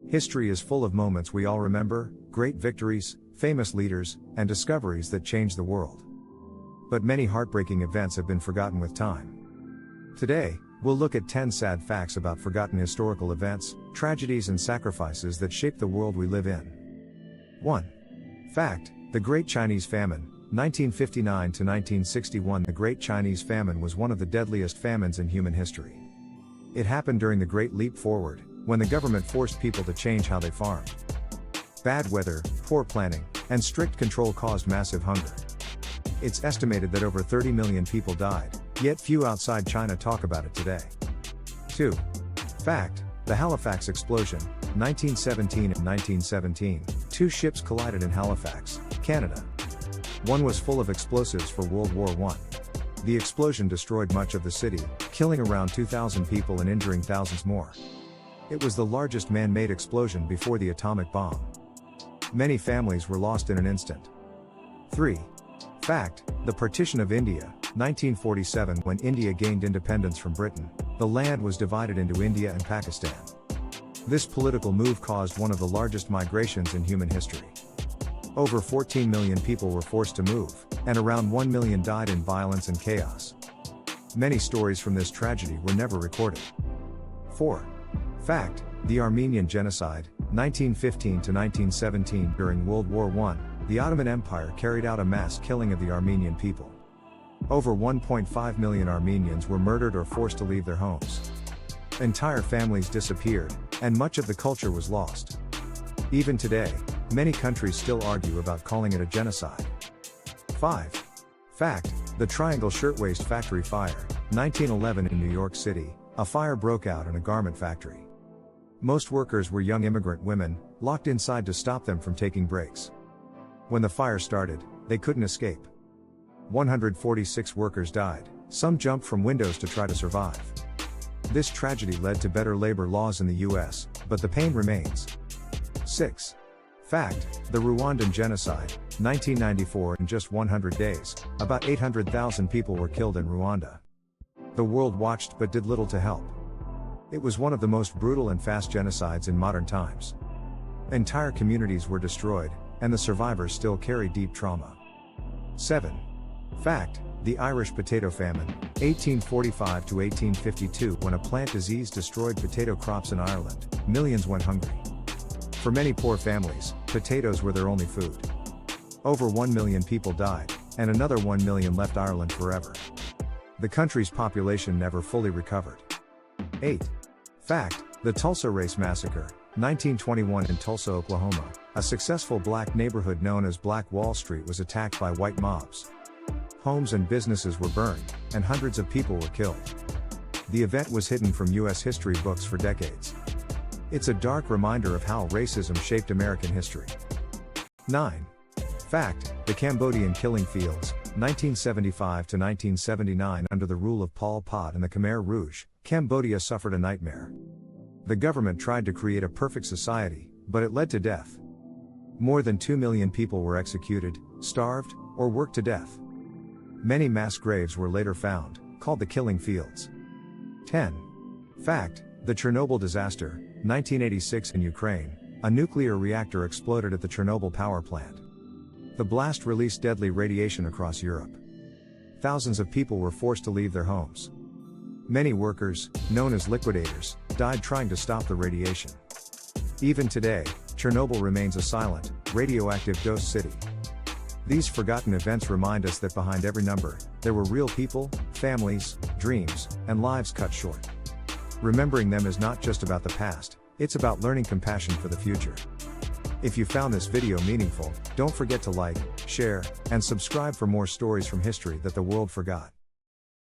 History is full of moments we all remember, great victories, famous leaders, and discoveries that changed the world. But many heartbreaking events have been forgotten with time. Today, we'll look at 10 sad facts about forgotten historical events, tragedies and sacrifices that shaped the world we live in. 1. Fact: the Great Chinese Famine, 1959 to 1961. The Great Chinese Famine was one of the deadliest famines in human history. It happened during the Great Leap Forward, when the government forced people to change how they farmed. Bad weather, poor planning, and strict control caused massive hunger. It's estimated that over 30 million people died, yet few outside China talk about it today. 2. Fact: the Halifax explosion, 1917 and 1917, two ships collided in Halifax, Canada. One was full of explosives for World War I. The explosion destroyed much of the city, killing around 2,000 people and injuring thousands more. It was the largest man-made explosion before the atomic bomb. Many families were lost in an instant. 3. Fact: the Partition of India, 1947. When India gained independence from Britain, the land was divided into India and Pakistan. This political move caused one of the largest migrations in human history. Over 14 million people were forced to move, and around 1 million died in violence and chaos. Many stories from this tragedy were never recorded. 4. Fact: the Armenian Genocide, 1915 to 1917. During World War I, the Ottoman Empire carried out a mass killing of the Armenian people. Over 1.5 million Armenians were murdered or forced to leave their homes. Entire families disappeared, and much of the culture was lost. Even today, many countries still argue about calling it a genocide. 5. Fact: the Triangle Shirtwaist Factory Fire, 1911. In New York City, a fire broke out in a garment factory. Most workers were young immigrant women, locked inside to stop them from taking breaks. When the fire started, they couldn't escape. 146 workers died, some jumped from windows to try to survive. This tragedy led to better labor laws in the US, but the pain remains. 6. Fact: the Rwandan Genocide, 1994. In just 100 days, about 800,000 people were killed in Rwanda. The world watched but did little to help. It was one of the most brutal and fast genocides in modern times. Entire communities were destroyed, and the survivors still carry deep trauma. 7. Fact: the Irish Potato Famine, 1845 to 1852. When a plant disease destroyed potato crops in Ireland, millions went hungry. For many poor families, potatoes were their only food. Over 1 million people died, and another 1 million left Ireland forever. The country's population never fully recovered. 8. Fact: the Tulsa Race Massacre, 1921. In Tulsa, Oklahoma, a successful black neighborhood known as Black Wall Street was attacked by white mobs. Homes and businesses were burned, and hundreds of people were killed. The event was hidden from US history books for decades. It's a dark reminder of how racism shaped American history. 9. Fact: the Cambodian Killing Fields, 1975 to 1979. Under the rule of Pol Pot and the Khmer Rouge, Cambodia suffered a nightmare. The government tried to create a perfect society, but it led to death. More than 2 million people were executed, starved, or worked to death. Many mass graves were later found, called the Killing Fields. 10. Fact: the Chernobyl Disaster, 1986. In Ukraine, a nuclear reactor exploded at the Chernobyl power plant. The blast released deadly radiation across Europe. Thousands of people were forced to leave their homes. Many workers, known as liquidators, died trying to stop the radiation. Even today, Chernobyl remains a silent, radioactive ghost city. These forgotten events remind us that behind every number, there were real people, families, dreams, and lives cut short. Remembering them is not just about the past, it's about learning compassion for the future. If you found this video meaningful, don't forget to like, share, and subscribe for more stories from history that the world forgot.